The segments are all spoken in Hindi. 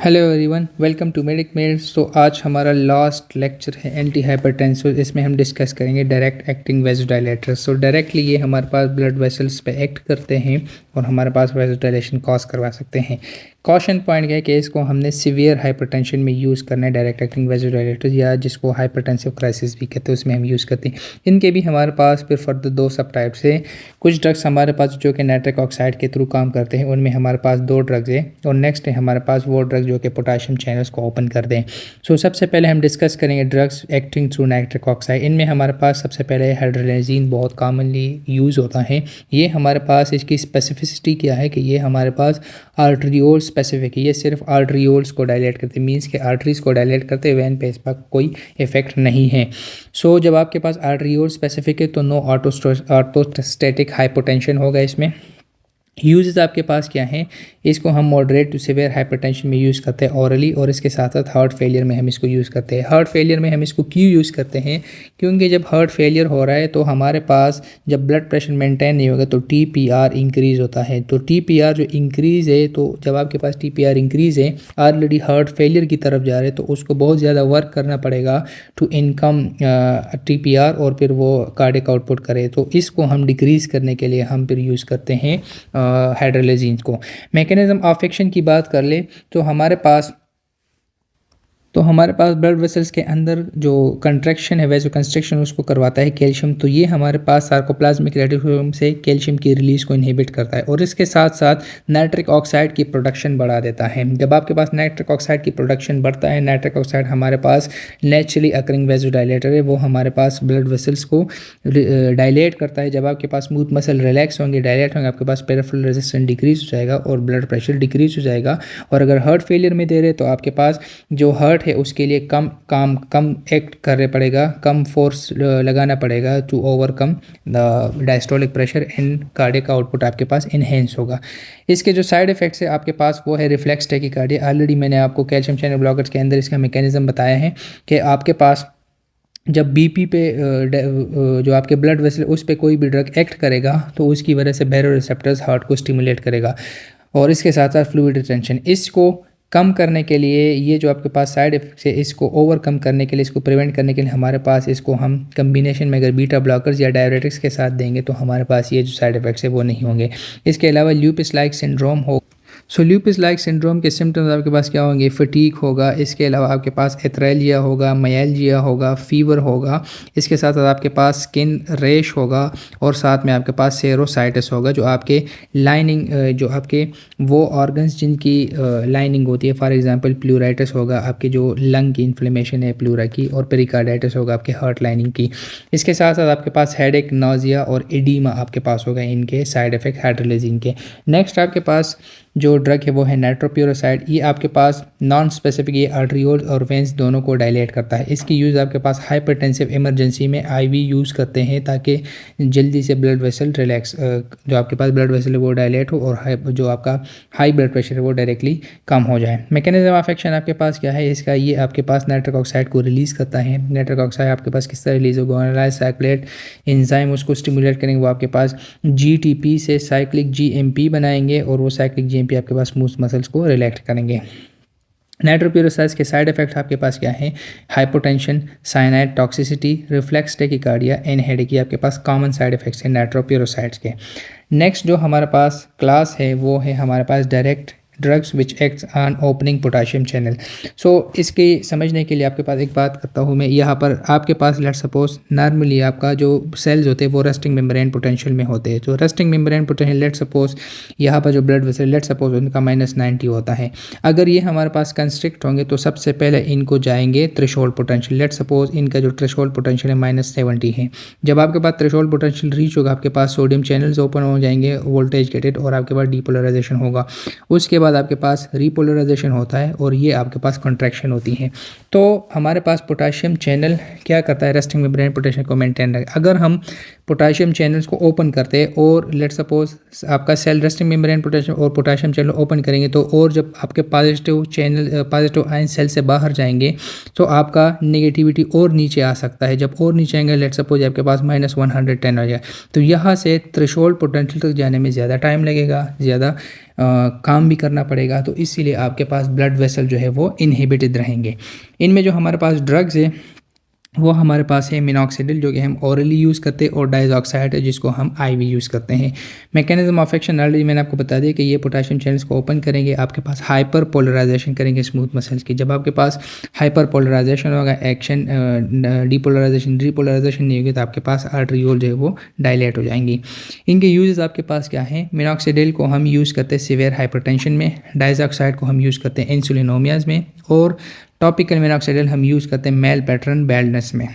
Hello everyone, welcome to medic mails. तो आज हमारा लास्ट लेक्चर है एंटी हाइपरटेंसिव। इसमें हम डिस्कस करेंगे डायरेक्ट एक्टिंग वेसोडाइलेटर्स। तो डायरेक्टली ये हमारे पास ब्लड वेसल्स पे एक्ट करते हैं और हमारे पास वेसोडाइलेशन कॉज करवा सकते हैं। कॉशन पॉइंट है कि इसको हमने सीवियर हाइपरटेंशन में यूज़ करना है, डायरेक्ट एक्टिंग वेसोडाइलेटर्स, या जिसको हाइपरटेंसिव क्राइसिस भी कहते हैं, उसमें हम यूज़ करते हैं। इनके भी हमारे पास फिर फर्दर दो सब टाइप्स है। कुछ ड्रग्स हमारे पास जो कि नाइट्रिक ऑक्साइड के थ्रू काम करते हैं, उनमें हमारे पास दो ड्रग्स है। और नेक्स्ट है हमारे पास वो ड्रग्स जो कि पोटाशियम चैनल्स को ओपन कर दें। सबसे पहले हम डिस्कस करेंगे drugs acting through nitric oxide. इनमें हमारे पास सबसे पहले हाइड्रोलाइजीन बहुत कॉमनली यूज़ होता है। ये हमारे पास इसकी स्पेसिफिसिटी क्या है कि ये हमारे पास आर्टरियोल स्पेसिफिक है। ये सिर्फ आर्टरियोल्स को डायलेट करते हैं, मीन्स के आर्टरीज को डायलेट करते हैं, वैन पे इस पर कोई इफेक्ट नहीं है। जब आपके पास आर्टरियोल स्पेसिफिक है तो नो ऑर्थोस्टैटिक हाइपोटेंशन होगा। इसमें यूजेस आपके पास क्या हैं, इसको हम मॉडरेट टू सीवियर हाइपरटेंशन में यूज़ करते हैं ऑरली, और इसके साथ साथ हार्ट फेलियर में हम इसको यूज़ करते हैं। हार्ट फेलियर में हम इसको क्यों यूज़ करते हैं, क्योंकि जब हार्ट फेलियर हो रहा है तो हमारे पास जब ब्लड प्रेशर मेंटेन नहीं होगा तो टीपीआर इंक्रीज़ होता है। तो टीपीआर जो इंक्रीज़ है, तो जब आपके पास टीपीआर इंक्रीज़ है, ऑलरेडी हार्ट फेलियर की तरफ जा रहे हैं, तो उसको बहुत ज़्यादा वर्क करना पड़ेगा टू इनकम टीपीआर और फिर वो कार्डियक आउटपुट करे। तो इसको हम डिक्रीज़ करने के लिए हम फिर यूज़ करते हैं हाइड्रोलाइजीन को। मैकेनिज्म ऑफ एक्शन की बात कर ले तो हमारे पास ब्लड वेसल्स के अंदर जो कंट्रैक्शन है, वैसो कंस्ट्रक्शन, उसको करवाता है कैल्शियम। तो ये हमारे पास सार्कोप्लाज्मिक रेटिकुलम से कैल्शियम की रिलीज़ को इनहिबिट करता है, और इसके साथ साथ नाइट्रिक ऑक्साइड की प्रोडक्शन बढ़ा देता है। जब आपके पास नाइट्रिक ऑक्साइड की प्रोडक्शन बढ़ता है, नाइट्रिक ऑक्साइड हमारे पास नेचुरली अकरिंग वेसोडाइलेटर है, वो हमारे पास ब्लड वेसल्स को डायलेट करता है। जब आपके पास स्मूथ मसल रिलैक्स होंगे, डायलेट होंगे, आपके पास पेरिफेरल रेजिस्टेंस डिक्रीज हो जाएगा और ब्लड प्रेशर डिक्रीज हो जाएगा। और अगर हार्ट फेलियर में दे रहे तो आपके पास जो हार्ट है उसके लिए कम एक्ट करना पड़ेगा, कम फोर्स लगाना पड़ेगा to overcome the diastolic pressure and cardiac output आपके पास इनहेंस होगा। इसके जो साइड इफेक्ट्स है आपके पास वो है रिफ्लेक्स टैकीकार्डिया। ऑलरेडी मैंने आपको कैल्शियम चैनल ब्लॉकर्स के अंदर इसका मैकेनिज्म बताया है कि आपके पास जब बीपी पे जो आपके ब्लड वेसल उस पर कोई भी ड्रग एक्ट करेगा तो उसकी वजह से बैरो रिसेप्टर्स हार्ट को स्टिमुलेट करेगा, और इसके साथ साथ फ्लूइड रिटेंशन। इसको कम करने के लिए, ये जो आपके पास साइड इफेक्ट्स है, इसको ओवरकम करने के लिए, इसको प्रिवेंट करने के लिए हमारे पास इसको हम कम्बिनेशन में अगर बीटा ब्लॉकर्स या डायरेटिक्स के साथ देंगे तो हमारे पास ये जो साइड इफेक्ट्स है वो नहीं होंगे। इसके अलावा ल्यूपिस लाइक सिंड्रोम हो। ल्यूपिस लाइक सिंड्रोम के सिम्टम्स आपके पास क्या होंगे, फटीग होगा, इसके अलावा आपके पास एथ्रेलिया होगा, मायल्जिया होगा, फीवर होगा, इसके साथ साथ आपके पास स्किन रेश होगा, और साथ में आपके पास सेरोसाइटिस होगा, जो आपके लाइनिंग जो आपके वो ऑर्गन्स जिनकी लाइनिंग होती है, फॉर एग्जांपल प्लूराइटिस होगा, आपके जो लंग की इन्फ्लेमेशन है प्लूरा की, और पेरिकार्डाइटिस होगा आपके हार्ट लाइनिंग की। इसके साथ साथ आपके पास हेडेक, नोजिया और एडीमा आपके पास होगा, इनके साइड इफेक्ट हाइड्रोलाइजीन के। नेक्स्ट आपके पास जो ड्रग है वो है नाइट्रोप्यूरोसाइड। ये आपके पास नॉन स्पेसिफिक, ये आर्टरियोल और वेंस दोनों को डायलेट करता है। इसकी यूज़ आपके पास हाइपरटेंसिव इमरजेंसी में आईवी यूज़ करते हैं ताकि जल्दी से ब्लड वेसल रिलैक्स, जो आपके पास ब्लड वेसल है वो डायलेट हो, और जो आपका हाई ब्लड प्रेशर है वो डायरेक्टली कम हो जाए। मैकेनिज्म ऑफ एक्शन आपके पास क्या है इसका, ये आपके पास नाइट्रिक ऑक्साइड को रिलीज़ करता है। नाइट्रिक ऑक्साइड आपके पास किस तरह रिलीज़ होगा, गोनाडाइल साइक्लेट एंजाइम उसको स्टिमुलेट करेंगे, वो आपके पास जीटीपी से साइक्लिक जीएमपी बनाएंगे, और वो साइक्लिक जीएमपी आपके पास स्मूथ मसल्स को रिलैक्स करेंगे। नाइट्रोप्यूरोसाइड्स के साइड इफेक्ट आपके पास क्या है, hypotension, cyanide toxicity, reflex tachycardia and headache, आपके पास कॉमन साइड इफेक्ट्स हैं नाइट्रोप्यूरोसाइड्स के। नेक्स्ट जो हमारे पास क्लास है वो है हमारे पास direct drugs which acts on opening potassium channel. इसके समझने के लिए आपके पास एक बात करता हूँ मैं, यहाँ पर आपके पास लेट सपोज नॉर्मली आपका जो सेल्स होते हैं वो रेस्टिंग मेम्ब्रेन पोटेंशियल में होते हैं। तो resting membrane potential let suppose यहाँ पर जो ब्लड वेसल लेट सपोज उनका -90 होता है। अगर ये हमारे पास कंस्ट्रिक्ट होंगे तो सबसे पहले इनको जाएंगे थ्रेशोल्ड पोटेंशियल। लेट सपोज इनका जो थ्रेशोल्ड पोटेंशियल है -70 है। जब आपके पास थ्रेशोल्ड पोटेंशियल रीच होगा, आपके पास सोडियम चैनल्स ओपन हो जाएंगे, वोल्टेज गेटेड, और आपके पास डीपोलराइजेशन होगा। उसके बाद आपके पास रिपोलराइजेशन होता है, और ये आपके पास कॉन्ट्रैक्शन होती है। तो हमारे पास पोटाशियम चैनल क्या करता है, रेस्टिंग मेम्ब्रेन पोटेंशियल को मेंटेन रखे। अगर हम पोटाशियम चैनल्स को ओपन करते हैं, और लेट सपोज आपका सेल रेस्टिंग मेम्ब्रेन पोटेंशियल और पोटाशियम चैनल ओपन करेंगे, तो और जब आपके पॉजिटिव आयन सेल से बाहर जाएंगे तो आपका नेगेटिविटी और नीचे आ सकता है। जब और नीचे आएंगे, लेट सपोज आपके पास -110 हो जाए, तो यहाँ से थ्रेशोल्ड पोटेंशियल तक जाने में ज़्यादा टाइम लगेगा, ज़्यादा काम भी करना पड़ेगा, तो इसीलिए आपके पास ब्लड वेसल जो है वो इनहिबिटेड रहेंगे। इनमें जो हमारे पास ड्रग्स है वो हमारे पास है मिनॉक्सिडिल, जो कि हम ओरली यूज़ करते हैं, और डाइज़ॉक्साइड है जिसको हम आईवी यूज़ करते हैं। मैकेनिज्म ऑफ एक्शन ऑलरेडी मैंने आपको बता दिया कि ये पोटेशियम चैनल्स को ओपन करेंगे, आपके पास हाइपर पोलराइजेशन करेंगे स्मूथ मसल्स की। जब आपके पास हाइपर पोलराइजेशन होगा, एक्शन डीपोलराइजेशन नहीं होगी, तो आपके पास आर्टरियोल जो है वो डायलेट हो जाएंगी। इनके यूजेस आपके पास क्या है? मिनॉक्सिडिल को हम यूज़ करते हैं सीवियर हाइपरटेंशन में, डाइज़ॉक्साइड को हम यूज़ करते हैं इंसुलिनोमियाज में, और टॉपिकल मिनॉक्सिडिल हम यूज़ करते हैं मेल पैटर्न बैल्डनेस में।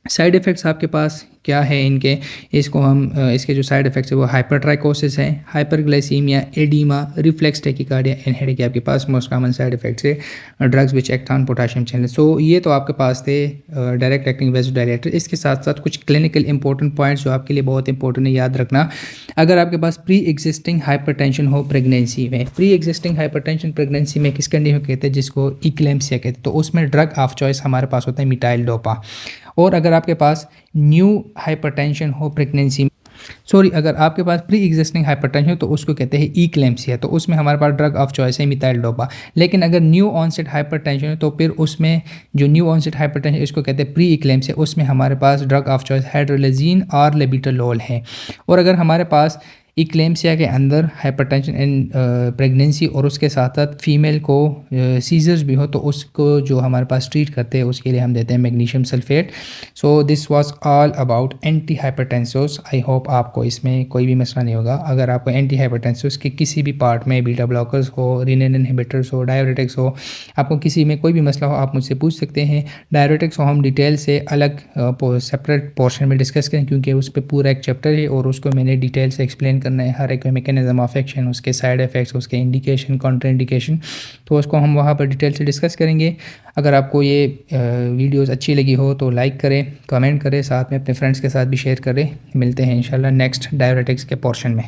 साइड इफ़ेक्ट्स आपके पास क्या है इनके? इसको हम इसके जो साइड इफ़ेक्ट्स है वो हाइपरट्राइकोसिस है, hyperglycemia, edema, reflex tachycardia and headache आपके पास मोस्ट कॉमन साइड इफ़ेक्ट्स है drugs which act on potassium channel. So ये तो आपके पास थे डायरेक्ट एक्टिंग वेसोडाइलेटर। इसके साथ साथ कुछ क्लिनिकल इंपॉर्टेंट पॉइंट्स जो आपके लिए बहुत इंपॉर्टेंट है, याद रखना। अगर आपके पास प्री एग्जिस्टिंग हाइपरटेंशन हो प्रेगनेंसी में, प्री एग्जिस्टिंग हाइपरटेंशन प्रेगनेंसी में किस कंडीशन को कहते हैं? जिसको इक्लेम्सिया कहते हैं। तो उसमें ड्रग ऑफ चॉइस हमारे पास होता है मिटाइल डोपा। और अगर आपके पास न्यू हाइपरटेंशन हो प्रेगनेंसी, अगर आपके पास प्री एग्जिस्टिंग हाइपरटेंशन हो तो उसको कहते हैं इक्लेम्सिया, तो उसमें हमारे पास ड्रग ऑफ चॉइस है मिथाइल डोपा। लेकिन अगर न्यू ऑनसेट हाइपरटेंशन है तो फिर उसमें जो न्यू ऑनसेट हाइपरटेंशन इसको कहते हैं प्री इक्लेम्सिया, उसमें हमारे पास ड्रग ऑफ चॉइस हाइड्रोलेजिन और लेबिटालोल है। और अगर हमारे पास इक्लेम्सिया के अंदर हाइपरटेंशन एंड प्रेगनेंसी और उसके साथ साथ फीमेल को सीजर्स भी हो, तो उसको जो हमारे पास ट्रीट करते हैं उसके लिए हम देते हैं magnesium sulphate. So this was all about anti hypertensives. I hope आपको इसमें कोई भी मसला नहीं होगा। अगर आपको एंटी हाइपरटेंसिव्स के किसी भी पार्ट में बीटा ब्लॉकर्स हो, रेनिन इनहिबिटर्स हो, डायरेटिक्स हो, आपको किसी में कोई भी मसला हो आप मुझसे पूछ सकते हैं। डायरेटिक्स को हम डिटेल से अलग सेपरेट पोर्शन में डिस्कस करें, क्योंकि उस पर पूरा एक चैप्टर है और उसको मैंने डिटेल से एक्सप्लेन करना है, हर एक मैकेनिज्म ऑफ एक्शन, उसके साइड इफ़ेक्ट्स, उसके इंडिकेशन, कॉन्ट्रा इंडिकेशन, तो उसको हम वहाँ पर डिटेल से डिस्कस करेंगे। अगर आपको ये वीडियोस अच्छी लगी हो तो लाइक करें, कमेंट करें, साथ में अपने फ्रेंड्स के साथ भी शेयर करें। मिलते हैं इंशाल्लाह नेक्स्ट डायरेटिक्स के पोर्शन में।